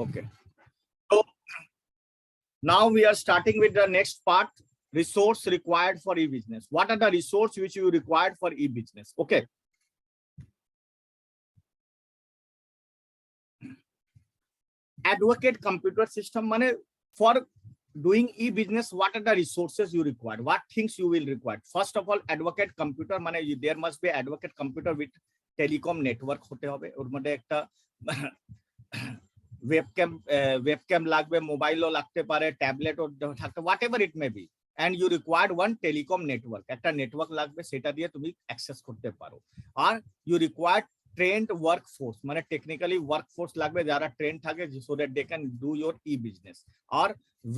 Okay. So now we are starting with the next part, resource required for e-business. What are the resources which you required for e-business? Okay. Advocate computer system, money for doing e-business, what are the resources you require? What things you will require? First of all, advocate computer, money there must be advocate computer with telecom network hote hobe, or mode ekta webcam lagbe, mobile o lagte pare, tablet or whatever it may be, and you required one telecom network, ekta network lagbe, seta diye tumi access korte paro. Or you required trained workforce, মানে technically workforce লাগবে যারা trained থাকে, so that they can do your e-business. Or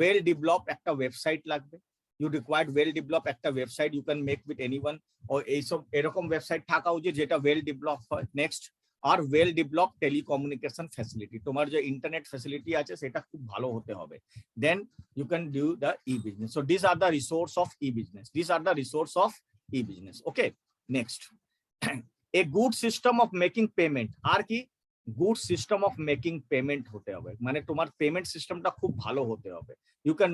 well developed একটা website লাগবে, you required well developed একটা website you can make with anyone, or এইসব এরকম website থাকা উচিত যেটা well developed হয়. Next, or well developed telecommunication facility, তোমার যে internet facility আছে সেটা খুব ভালো হতে হবে, then you can do the e-business. So these are the resource of e-business, these are the resource of e-business. Okay, next. A good system of making payment, আর কি good system of making payment হতে হবে, মানে তোমার payment সিস্টেমটা খুব ভালো হতে হবে. You can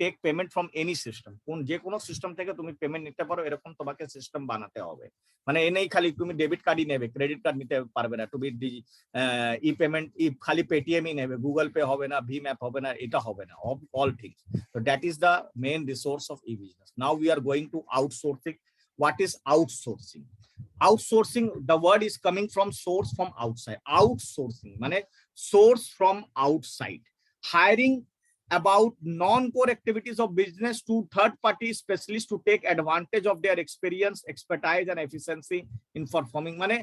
take payment from any system, কোন যে কোনো সিস্টেম থেকে তুমি পেমেন্ট নিতে পারো, এরকম তোমাকে সিস্টেম বানাতে হবে. মানে এনেই খালি তুমি ডেবিট কার্ডই নেবে, ক্রেডিট কার্ড নিতে পারবে না, তুমি ই পেমেন্ট খালি পেটিএমই নেবে, গুগল পে হবে না, ভীম অ্যাপ হবে না, এটা হবে না, all things. So that is the main resource of e-business. Now we are going to outsourcing. What is outsourcing? Outsourcing, the word is coming from source from outside. Outsourcing mane source from outside, hiring about non-core activities of business to third-party specialists to take advantage of their experience, expertise, and efficiency in performing. Mane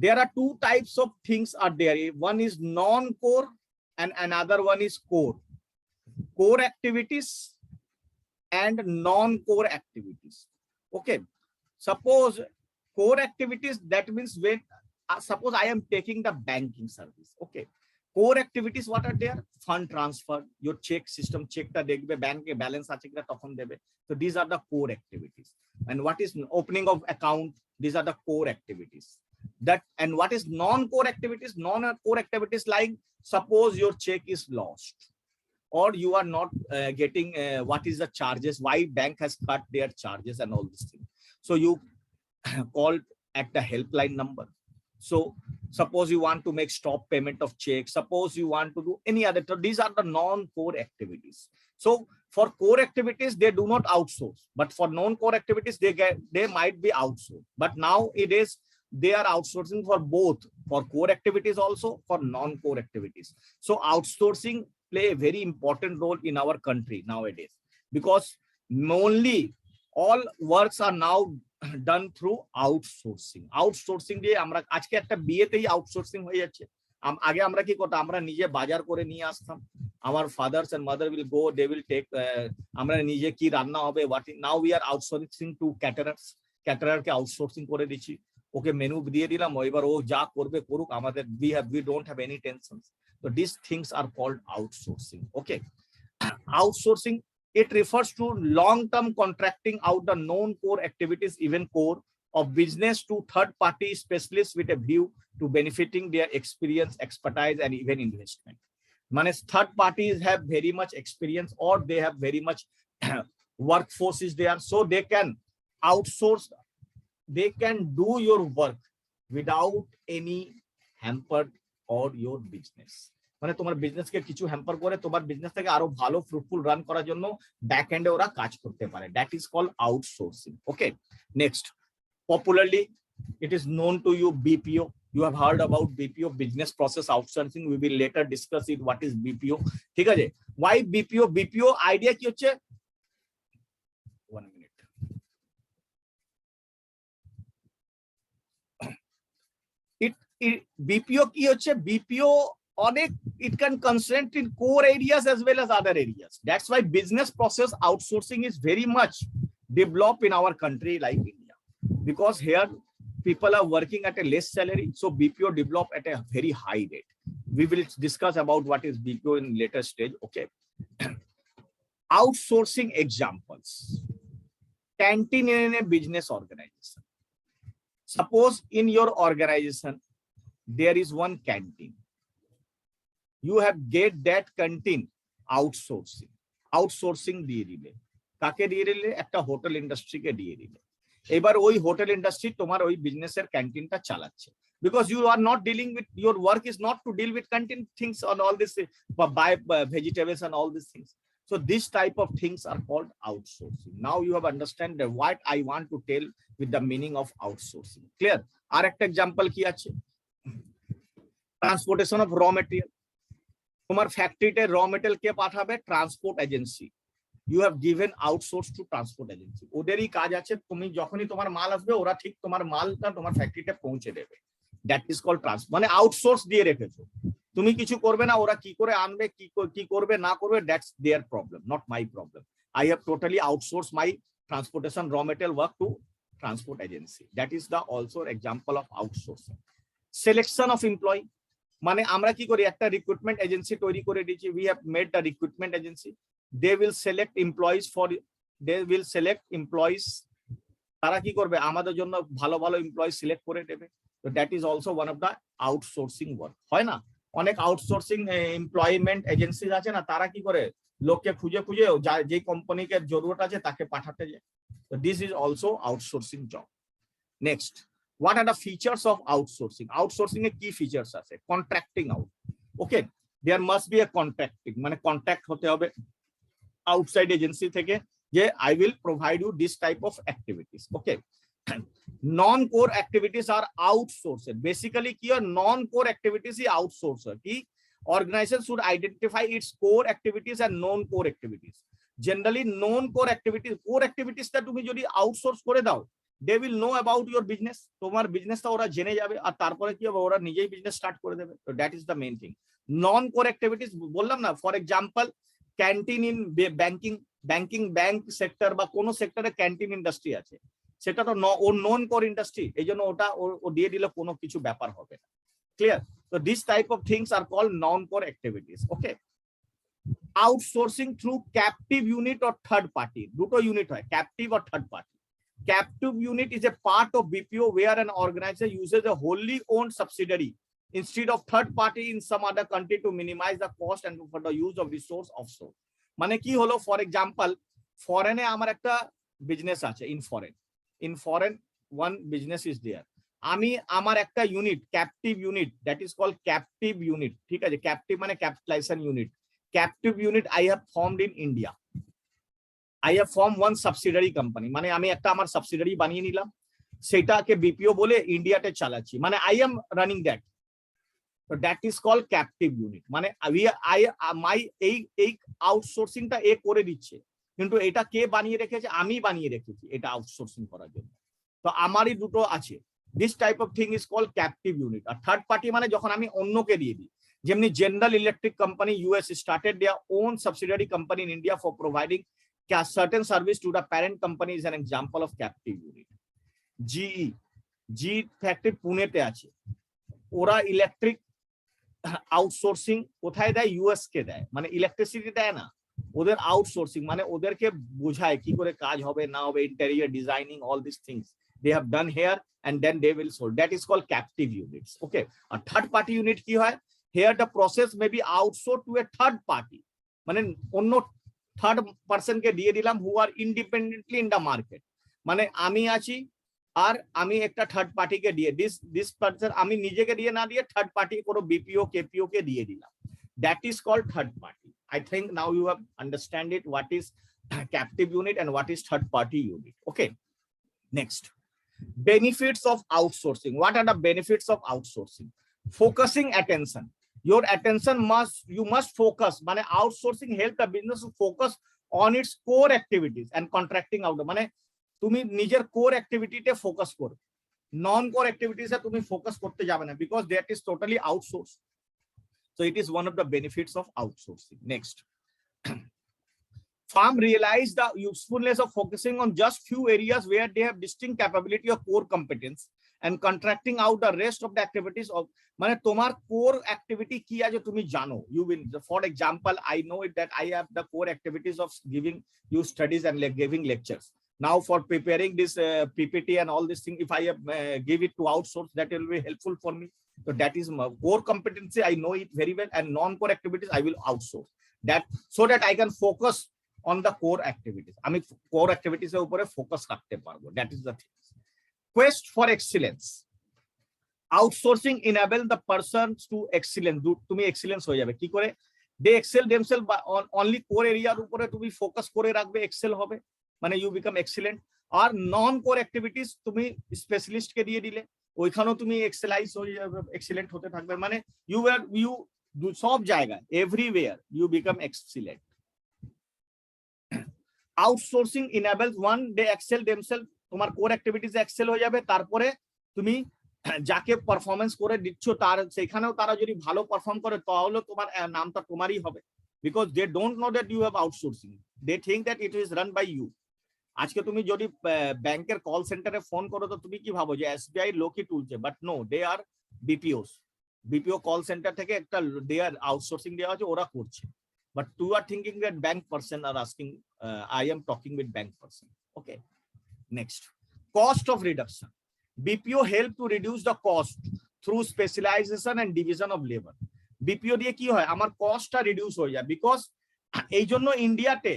there are two types of things are there. One is non-core and another one is core. Core activities and non-core activities. Okay. Suppose core activities, that means when suppose I am taking the banking service. Okay, core activities what are there? Fund transfer, your check system, check ta dekhbe bank ke balance ache kina tokhon debe. So these are the core activities. And what is opening of account? These are the core activities. That, and what is non-core activities? Non-core activities like suppose your check is lost, or you are not getting what is the charges, why bank has cut their charges and all these things. So you called at the helpline number. So suppose you want to make stop payment of check, suppose you want to do any other, so these are the non-core activities. So for core activities they do not outsource, but for non-core activities they might be outsourced. But now it is they are outsourcing for both, for core activities also, for non-core activities. So outsourcing play a very important role in our country nowadays, because only all works are now done through outsourcing. Outsourcing দিয়ে আমরা আজকে একটা বিয়েতেই outsourcing হয়ে যাচ্ছে। আগে আমরা কি করতাম, আমরা নিজে বাজার করে নিয়ে আসতাম, আমার fathers and mother will go, they will take, আমরা নিজে কি রান্না হবে, now we are outsourcing to caterers, ক্যাটারারকে আউটসোর্সিং করে দিচ্ছি, ওকে মেনু দিয়ে দিলাম, এবার ও যা করবে করুক, আমাদের we don't have any tensions. So these things are called outsourcing. Okay, outsourcing, it refers to long-term contracting out the non-core activities, even core, of business to third-party specialists with a view to benefiting their experience, expertise, and even investment. Mane third parties have very much experience, or they have very much workforce is there, so they can outsource, they can do your work without any hamper or your business. মানে তোমার business কে কিছু hamper করে তোমার বিজনেসটাকে আরো ভালো fruitful run করার জন্য back এন্ডে ওরা কাজ করতে পারে, that is called outsourcing. Okay, next, popularly it is known to you BPO. You have heard about BPO, business process outsourcing. We will later discuss it, what is BPO. ঠিক আছে, why BPO? BPO idea কি হচ্ছে, 1 minute. BPO কি হচ্ছে, BPO অনেক, it can concentrate in core areas as well as other areas. That's why business process outsourcing is very much developed in our country like India, because here people are working at a less salary, so BPO develop at a very high rate. We will discuss about what is BPO in later stage. Okay, outsourcing examples. Canteen in a business organization. Suppose in your organization there is one canteen. you have get that canteen outsourcing দিয়ে দিলে। কাকে দিয়ে দিলে? একটা hotel ইন্ডাস্ট্রিকে দিয়ে দিলে। এবার ওই হোটেল ইন্ডাস্ট্রি তোমার ওই বিজনেসের ক্যান্টিনটা চালাচ্ছে, because you are not dealing with, your work is not to deal with canteen things on all this buy vegetables and all these things. So this type of things are called outsourcing. Now you have understand what I want to tell with the meaning of outsourcing. Clear? আর একটা example কি আছে? Transportation of raw material. তোমার ফ্যাক্টরিতে raw material কে পাঠাবে? Transport agency. You have given outsource to transport agency. ওদেরই কাজ আছে, তুমি যখনই তোমার মাল আসবে ওরা ঠিক তোমার মালটা তোমার ফ্যাক্টরিতে পৌঁছে দেবে। দ্যাট ইজ কল্ড ট্রান্সপোর্ট, মানে আউটসোর্স দিয়ে রেখেছো, তুমি কিছু করবে না, ওরা কি করে আনবে, কি করবে না করবে, that's their problem, not my problem. I have totally outsource my transportation raw material work to transport agency. That is the also example of outsourcing. Selection of employee, মানে আমরা কি করি, একটা রিক্রুটমেন্ট এজেন্সি তৈরি করে দিয়েছি, we have made the recruitment agency, they will select employees, তারা কি করবে, আমাদের জন্য ভালো ভালো এমপ্লয়ি সিলেক্ট করে দেবে। তো that is also one of the outsourcing work. হয় না, অনেক আউটসোর্সিং এমপ্লয়মেন্ট এজেন্সি আছে না, তারা কি করে, লোককে খুঁজে খুঁজে যে কোম্পানিকে জরুরত আছে তাকে পাঠাতে যায়। তো this is also outsourcing job. Next, what are the features of outsourcing? Outsourcing এর কি ফিচার্স আছে? Contracting out. Okay, there must be a contracting, মানে কন্ট্রাক্ট হতে হবে আউটসাইড এজেন্সি থেকে, যে I will provide you this type of activities. Okay, non core activities আর outsourced. Basically কি হয়, নন কোর অ্যাক্টিভিটিস ই আউটসোর্স হয়। কি, organization should identify its core activities and non core activities. Generally non core activities টা তুমি যদি outsource করে দাও, they will know about your business, তোমার বিজনেসটা ওরা জেনে যাবে, আর তারপরে কি হবে, ওরা নিজেই বিজনেস স্টার্ট করে দেবে। তো that is the main thing. Non core activities বললাম না, for example canteen in bank sector বা কোন সেক্টরে ক্যান্টিন ইন্ডাস্ট্রি আছে, সেটা তো ও নন কোর ইন্ডাস্ট্রি, এই জন্য ওটা ও দিয়ে দিলে কোনো কিছু ব্যাপার হবে না। ক্লিয়ার? তো this type of things are called non core activities. Okay, outsourcing through captive unit or third party, দুটো ইউনিট হয়, ক্যাপটিভ আর third party. Captive unit is a part of BPO where an organization uses a wholly owned subsidiary instead of third party in some other country to minimize the cost and for the use of resource offshore. মানে কি হলো, for example ফরেনে আমার একটা business আছে, in foreign one business is there, আমি আমার একটা unit, captive unit, that is called captive unit. ঠিক আছে, ক্যাপটিভ মানে capitalization unit. Captive unit I have formed in India, I have formed one subsidiary company, মানে আমি একটা আমার সাবসিডারি বানিয়ে নিলাম, সেটাকে বিপিও বলে ইন্ডিয়াতে চালাচ্ছি, মানে I am running that. So that is called captive unit, মানে এই আউটসোর্সিংটা এ করে দিচ্ছে, কিন্তু এটা কে বানিয়ে রেখেছে, আমি বানিয়ে রেখেছি এটা আউটসোর্সিং করার জন্য। তো আমারই দুটো আছে, this type of thing is called captive unit. আর থার্ড পার্টি মানে যখন আমি অন্যকে দিয়ে দিই, যেমনি general electric company US started their own subsidiary company in India for providing certain service to the parent company is an example of captive unit. GE factory পুনেতে আছে, ওরা ইলেকট্রিক আউটসোর্সিং কোথায় দেয়, US কে দেয়, মানে ইলেকট্রিসিটি দেয় না, ওদের আউটসোর্সিং, মানে ওদেরকে বোঝায় কি করে কাজ হবে না হবে, interior designing, all this things they have done here and then they will sold. That is called captive units. Okay, a third party unit কি হয়, here the process may be outsourced to a third party, মানে অন্য third person কে দিয়ে দিলাম হু আর independently in the market, মানে আমি আছি আর আমি একটা থার্ড পার্টিকে দিয়ে দিস পার্সন, আমি নিজেকে দিয়ে না দিয়ে থার্ড পার্টি কোনো বিপিও কেপিও কে দিয়ে দিলাম, that is called third party. I think now you have understand it, what is captive unit and what is third party unit. Okay, next, benefits of outsourcing. What are the benefits of outsourcing? Focusing attention, your attention you must focus, মানে outsourcing help the business to focus on its core activities and contracting out, মানে তুমি নিজের core অ্যাক্টিভিটিতে focus করো, নন core অ্যাক্টিভিটিসে তুমি focus করতে যাবে না, because that is totally outsource. So it is one of the benefits of outsourcing. Next, firm realize the usefulness of focusing on just few areas where they have distinct capability or core competence and contracting out the rest of the activities of, মানে তোমার core activity কি আছে তুমি জানো, you will, for example I know it that I have the core activities of giving you studies and giving lectures, Now for preparing this PPT and all this thing, if I give it to outsource, that will be helpful for me. So that is my core competency. I know it very well, and non-core activities I will outsource that, so that I can focus on the core activities. I mean, core activities er upore focus রাখতে পারবো. That is the thing. Quest for excellence. Outsourcing enable the persons to excellence. তুমি excellence হয়ে যাবে কি করে? They excel themselves on only core area উপরে তুমি focus করে রাখবে, excel হবে, মানে you become excellent. আর নন কোর অ্যাক্টিভিটিস তুমি স্পেশালিস্ট কে দিয়ে দিলে, ওইখানেও তুমি এক্সেলাইজ হয়ে যাবে, এক্সেলেন্ট হতে থাকবে, মানে you সব জায়গায় everywhere you become excellent. Outsourcing enables one, they excel themselves. তোমার কোর অ্যাক্টিভিটিস এক্সেল হয়ে যাবে, তারপরে তুমি যাকে পারফরমেন্স করে দিচ্ছ তার সেখানেও তারা যদি ভালো পারফর্ম করে তাহলে তোমার নামটা তোমারই হবে, because they don't know that you have outsourcing, they think that it is run by you. আজকে তুমি যদি ব্যাংকের কল সেন্টারে ফোন করো তো তুমি কি ভাবো যে এসবিআই লোকই তুলছে, but no, they are BPOs, BPO call centre থেকে একটা দে আর আউটসোর্সিং দেওয়া আছে, ওরা করছে, but to are thinking that bank person are asking, I am talking with bank person. Okay, next, cost of reduction. BPO help to reduce the cost through specialization and division of labor. BPO দিয়ে কি হয়, আমার কস্টটা reduce হয়ে যায়, because এই জন্য ইন্ডিয়াতে,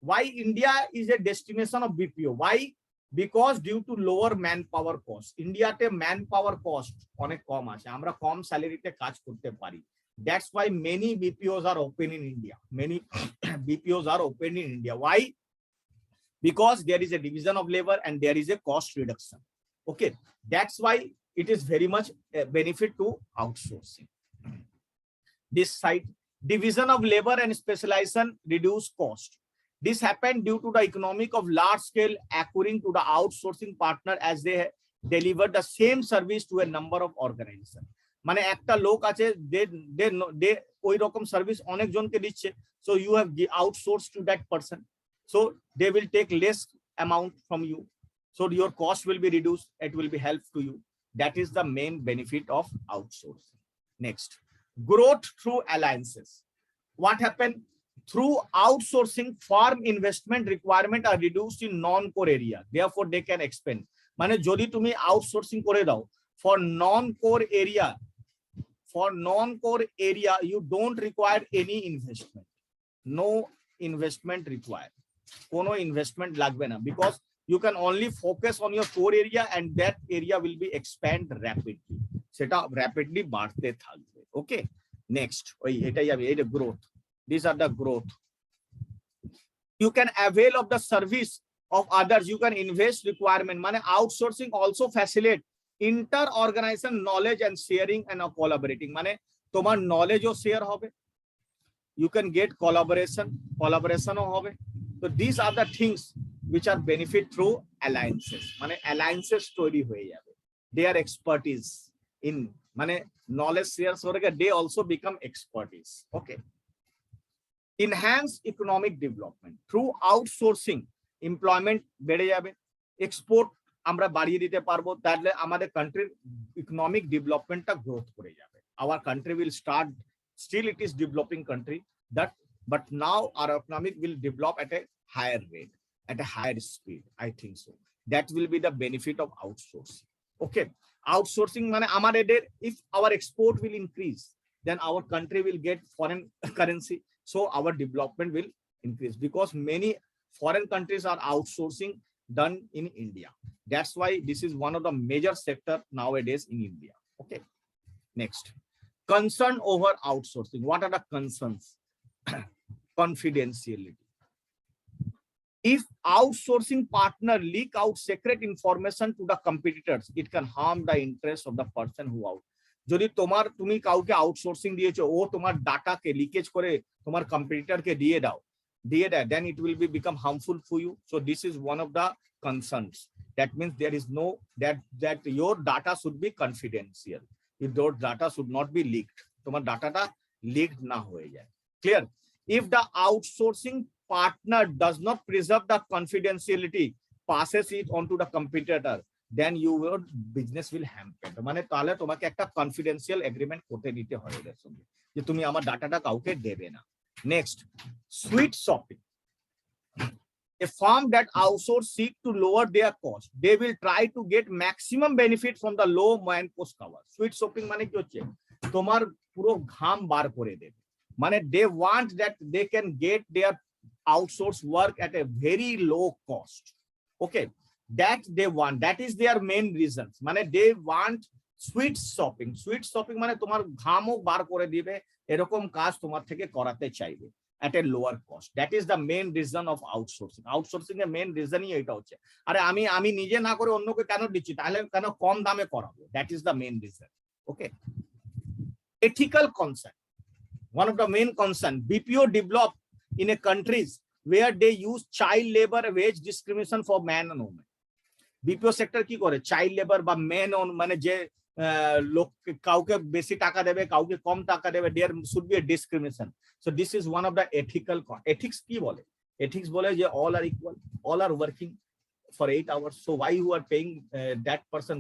why India is a destination of BPO, why, because due to lower manpower cost. ইন্ডিয়াতে manpower cost অনেক কম আছে, আমরা কম স্যালারিতে কাজ করতে পারি, that's why many BPOs are open in India, many BPOs are open in India. Why? Because there is a division of labor and there is a cost reduction. Okay, that's why it is very much a benefit to outsourcing. This side, division of labor and specialization reduce cost. This happened due to the economic of large scale accruing to the outsourcing partner as they deliver the same service to a number of organizations. মানে একটা লোক আছে, they ওই রকম service অনেক জনকে দিচ্ছে, so you have outsourced to that person, so they will take less amount from you, so your cost will be reduced, it will be help to you. That is the main benefit of outsourcing. Next, growth through alliances. What happened? Through outsourcing, firm investment requirement are reduced in non-core area, therefore they can expand. মানে যদি তুমি outsourcing করে দাও for non-core area, you don't require any investment, no investment required, কোনো investment লাগবে না, because you can only focus on your core area and that area will be expand rapidly, সেটা rapidly বাড়তে থাকবে। Okay, next, ওই এটাই যাবে, এই growth, these are the growth. You can avail of the service of others, you can invest requirement, মানে outsourcing also facilitate inter organization knowledge and sharing and collaborating, মানে তোমার knowledge ও share হবে, you can get collaboration ও হবে। So these are the things which are benefit through alliances, মানে alliances তৈরি হয়ে যাবে, their expertise in, মানে knowledge shares করে, they also become expertise. Okay, enhance economic development through outsourcing, employment বেড়ে যাবে, export আমরা বাড়িয়ে দিতে পারবো, তাহলে আমাদের কান্ট্রির ইকোনমিক ডেভেলপমেন্টটা গ্রোথ করে যাবে, our country will start, still it is developing country, that but now our economic will develop at a higher rate, at a higher speed, I think so. That will be the benefit of outsourcing. Okay, outsourcing মানে আমাদের, if our export will increase, then our country will get foreign currency, so our development will increase, because many foreign countries are outsourcing done in India. That's why this is one of the major sector nowadays in India. Okay, next, concern over outsourcing. What are the concerns? Confidentiality. If outsourcing partner leak out secret information to the competitors, it can harm the interest of the person who out. যদি তুমি কাউকে outsourcing দিয়েছো, ও তোমার ডাটাকে leakage করে তোমার কম্পিটিটরকে দিয়ে দেয়, then it will become harmful for you. So this is one of the concerns. That means there is no, that your data should be confidential, your data should not be leaked, তোমার ডাটাটা leaked না হয়ে যায়। Clear? If the outsourcing partner does not preserve the confidentiality, passes it on to the competitor, then your business will hamper. মানে তাহলে তোমাকে একটা confidential agreement করতে দিতে হয় এর সঙ্গে, যে তুমি আমার ডাটাটা কাউকে দেবে না। Next, sweet shopping. A firm that outsource seek to lower their cost. They will try to get maximum benefit from the low man-post cover. Sweet shopping মানে কি হচ্ছে তোমার পুরো ঘাম বার করে দেবে, মানে they want that they can get their outsource work at a very low cost. Okay, that they want, that is their main reasons. মানে they want sweet shopping. Sweet shopping মানে তোমার ঘামও বার করে দিবে, এরকম কাজ তোমার থেকে করাতে চাইবে at a lower cost. That is the main reason of outsourcing. Outsourcing এর main reason ই এটা হচ্ছে, আরে আমি নিজে না করে অন্যকে কেন দিচ্ছি, তাহলে কেন কম দামে করাবো? That is the main reason. Okay, ethical concern. One of the main concern, BPO develop in a countries where they use child labor wage discrimination for man and women. BPO sector কি করে, child labor বা men on মানে যে লোক কাউকে বেশি টাকা দেবে কাউকে কম টাকা দেবে, there should be a discrimination. So this is one of the ethics কি বলে, ethics বলে যে all are equal, all are working for 8 hours, so why you are paying that person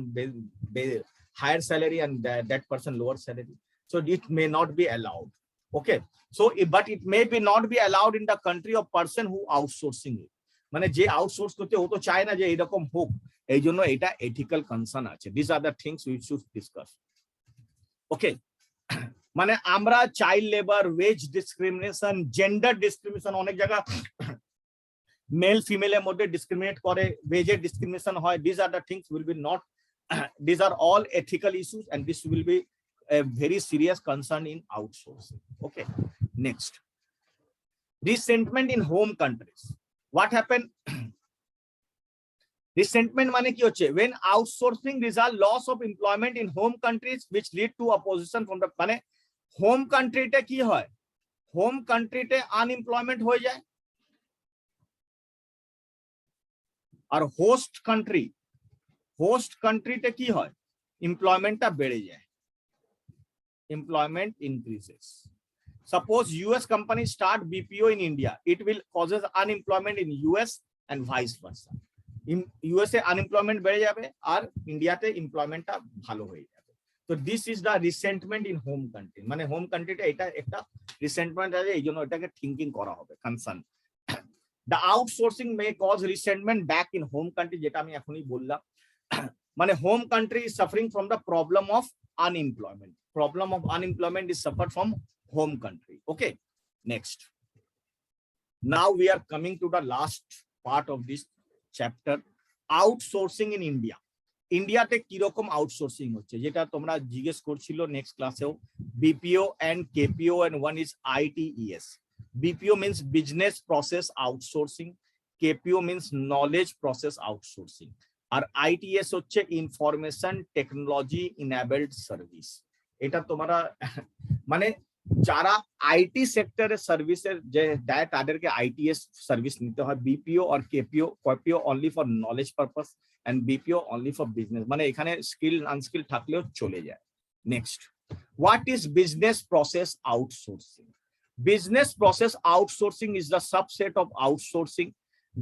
higher salary and that person lower salary? So it may not be allowed. Okay, so but it may be not be allowed in the country of person who outsourcing it. মানে যে outsource করতে ও তো চায় না যে এরকম হোক, এই জন্য এটা এথিক্যাল কনসার্ন আছে. This are the things we should discuss. Okay, মানে আমরা child labour, wage discrimination, gender discrimination, অনেক জায়গা মেল ফিমেলের মধ্যে ডিসক্রিমিনেট করে, ওয়েজের ডিসক্রিমিনেশন হয়. This are the things will be not, this are all ethical issues and this will be a very serious concern in outsourcing. Okay, next, resentment in home countries. What happened? Resentment মানে কি হচ্ছে, when outsourcing result loss of employment in home countries which lead to opposition from the, মানে home কান্ট্রিতে কি হয়, home কান্ট্রিতে unemployment হয়ে যায়, আর হোস্ট কান্ট্রিতে কি হয়, এমপ্লয়মেন্টটা বেড়ে যায়, employment increases. Suppose US companies start BPO in India, it will causes unemployment in US and vice versa. In USA unemployment বেড়ে যাবে আর ইন্ডিয়াতে এমপ্লয়মেন্টটা ভালো হয়ে যাবে. So this is the resentment in home country. মানে হোম কান্ট্রিতে এটা একটা রিসেন্টমেন্ট আছে, এই জন্য এটাকে থিঙ্কিং করা হবে, concern. The outsourcing may cause resentment back in home country, যেটা আমি এখনই বললাম. মানে home country is suffering from the problem of unemployment. Problem of unemployment is suffered from home country. Okay, next, now we are coming to the last part of this chapter, outsourcing in India. ইন্ডিয়াতে কিরকম outsourcing হচ্ছে, যেটা তোমরা জিজ্ঞেস করছিল next ক্লাসেও, BPO and KPO and one is ITES. BPO means business process outsourcing, KPO means knowledge process outsourcing, R ITS হচ্ছে information technology ইনেবলড service. এটা তোমরা মানে যারা আইটি সেক্টরে সার্ভিসের যে দেয় তাদেরকে ITS সার্ভিস নিতে হয়. BPO আর KPO only for knowledge purpose and BPO only for business, মানে এখানে স্কিল আনস্কিল থাকলেও চলে যায়. Next, what is business process outsourcing? Business process outsourcing is the subset of outsourcing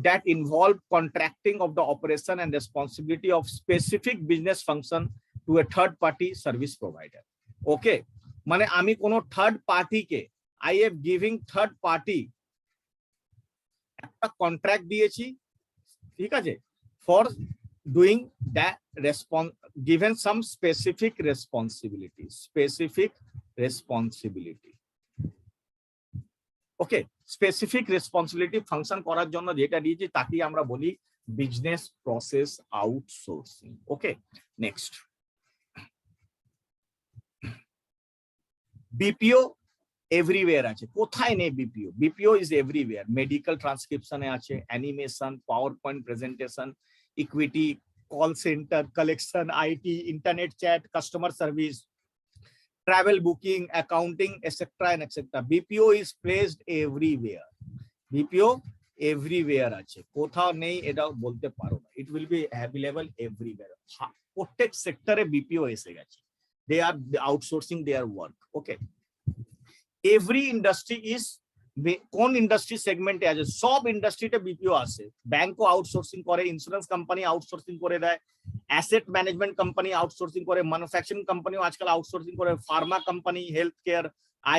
that involve contracting of the operation and responsibility of specific business function to a third party service provider. Okay, মানে আমি কোনো third পার্টিকে, I am giving third party একটা contract দিয়েছি, ঠিক আছে, for doing that given some specific responsibility. Okay, specific responsibility function করার জন্য যেটা দিয়েছি তাকেই আমরা বলি business process outsourcing. Okay, next, BPO everywhere আছে, কোথায় নেই BPO? BPO is everywhere. Medical ট্রান্সক্রিপশনে আছে, animation, power point presentation, equity, call centre, collection, IT, internet chat, customer service, travel booking, accounting, etc. and etc. BPO is placed everywhere. BPO everywhere আছে, কোথাও নেই এটা বলতে পারো না. It will be available everywhere. প্রত্যেক সেক্টরে BPO এসে গেছে. They are outsourcing their work. Okay, every industry is, কোন ইন্ডাস্ট্রি সেগমেন্টে আছে, সব ইন্ডাস্ট্রিতে BPO আছে. ব্যাংকও আউটসোর্সিং করে, ইন্স্যুরেন্স কোম্পানি আউটসোর্সিং করে দেয়, অ্যাসেট ম্যানেজমেন্ট কোম্পানি আউটসোর্সিং করে, ম্যানুফ্যাকচারিং কোম্পানিও আজকাল আউটসোর্সিং করে, Pharma company, health care,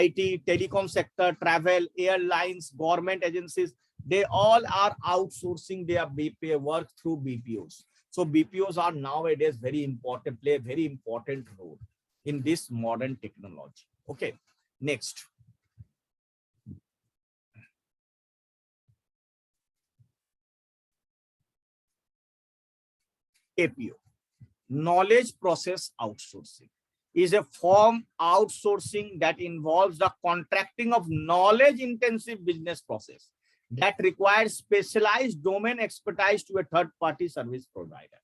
IT, telecom sector, travel, airlines, government agencies, they all are outsourcing their BPO work through BPOs. So BPOs are nowadays very important, play a very important role in this modern technology. Okay, next. KPO, knowledge process outsourcing, is a form outsourcing that involves the contracting of knowledge intensive business process that requires specialized domain expertise to a third party service provider.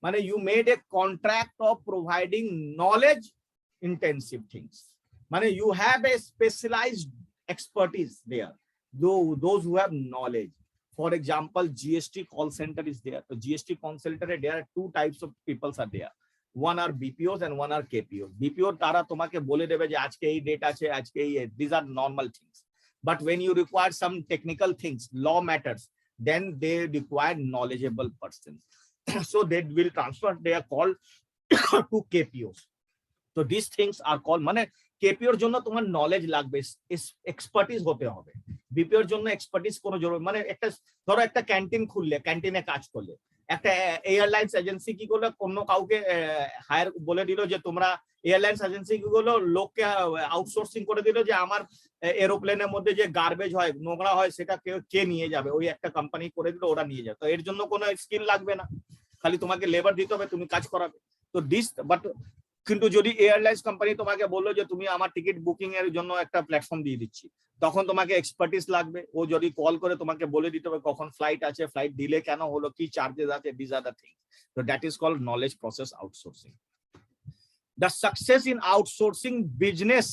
Mane you made a contract of providing knowledge intensive things. Mane you have a specialized expertise there, those who have knowledge. For example, GST call center is there. So GST call center, there are two types of people are there. One are BPOs and one are KPOs. BPO tara tomake bole debe je ajke ei date ache, ajke ei, these are normal things. But when you require some technical things, law matters, then they require knowledgeable persons. So they will transfer, they are called to KPOs. So these things are called, মানে KPOর জন্য তোমার knowledge লাগবে, expertise হতে হবে। বিপিওর জন্য expertise কোনো জরুরি, মানে একটা ধরো একটা ক্যান্টিন খুললে, ক্যান্টিনে কাজ করলে, একটা এয়ারলাইন্স এজেন্সি কি করলো, কোনো কাউকে হায়ার বলে দিল যে তোমরা এয়ারলাইন্স এজেন্সি কি করলো, লোককে আউটসোর্সিং করে দিল যে আমার এরোপ্লেনের মধ্যে যে গার্বেজ হয়, নোংরা হয়, সেটা কে নিয়ে যাবে, ওই একটা কোম্পানি করে দিল, ওরা নিয়ে যাবে। তো এর জন্য কোনো স্কিল লাগবে না, খালি তোমাকে লেবার দিতে হবে, তুমি কাজ করাবে। তো দিস বাট কিন্তু যদি এয়ারলাইন্স কোম্পানি তোমাকে বললো যে তুমি আমার টিকিট বুকিং এর জন্য একটা প্ল্যাটফর্ম দিয়ে দিচ্ছি, তখন তোমাকে এক্সপার্টিস লাগবে। ও যদি কল করে তোমাকে বলে দিতে হবে কখন ফ্লাইট আছে, ফ্লাইট ডিলে কেন হলো, কি চার্জেস আছে, this are the thing. So that is called knowledge process outsourcing. The success in outsourcing business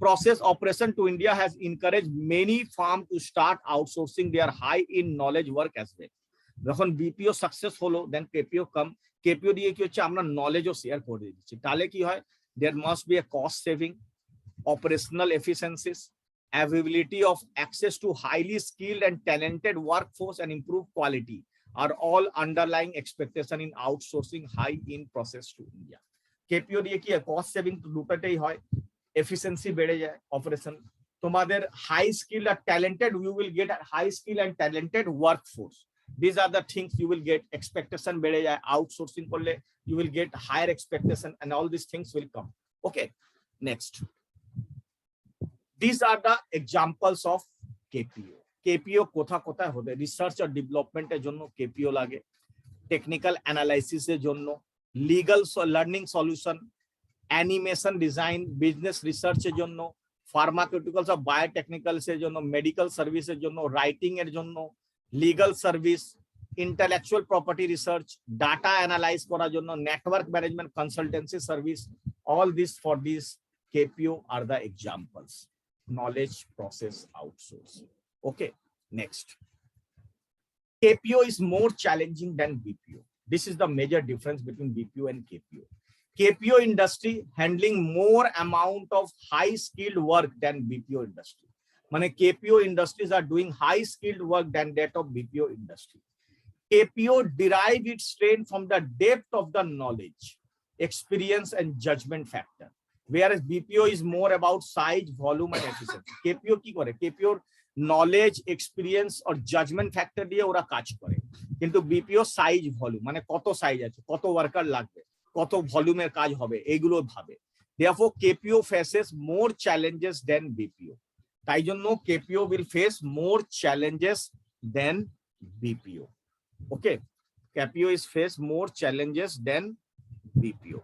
process operation to India has encouraged many firms to start outsourcing their high in knowledge work as well. যখন BPO success হলো, দেন কেপিও কাম। কেপিও দিয়ে কি হচ্ছে, আমরা নলেজও share করে দিচ্ছি। তাহলে কি হয়, there must be a cost saving, operational efficiencies, availability of access to highly skilled and talented workforce, and improved quality are all underlying expectation in outsourcing high in process to India. কেপিও দিয়ে কি হয়, cost saving দুটোটাই হয়, efficiency বেড়ে যায় operation, তোমাদের high skill আর talented, you will get high skill and talented workforce. These are the things you will get. Expectation বেড়ে যায় outsourcing করলে, you will get higher expectation, and all these things will come. Okay, next. These are the examples of KPO. KPO কোথায় হবে, research আর ডেভেলপমেন্টের জন্য KPO লাগে, technical অ্যানালাইসিসের জন্য, legal learning solution, animation design, business রিসার্চের জন্য, ফার্মাকিউটিক্যালস আর বায়োটেকনিক্যালসের জন্য, মেডিকেল সার্ভিসের জন্য, রাইটিং এর জন্য, legal service, intellectual property research, data analyze করার জন্য, network management consultancy service, all this for these KPO are the examples. Knowledge process outsourcing. Okay, next. KPO is more challenging than BPO. This is the major difference between BPO and KPO. KPO industry handling more amount of high skilled work than BPO industry. মানে KPO industries are doing high skilled work than that of BPO industry. KPO derive its strength from the depth of the knowledge, experience and judgment factor, whereas BPO is more about size, volume and efficiency. KPO কি করে, KPO knowledge, experience or judgment factor দিয়ে ওরা কাজ করে, কিন্তু BPO size volume, মানে কত size আছে, কত ওয়ার্কার লাগবে, কত ভলিউমের কাজ হবে, এইগুলো ভাবে। Therefore KPO faces more challenges than BPO. তাই জন্য KPO will face more challenges than BPO. Okay, KPO is face more challenges than BPO.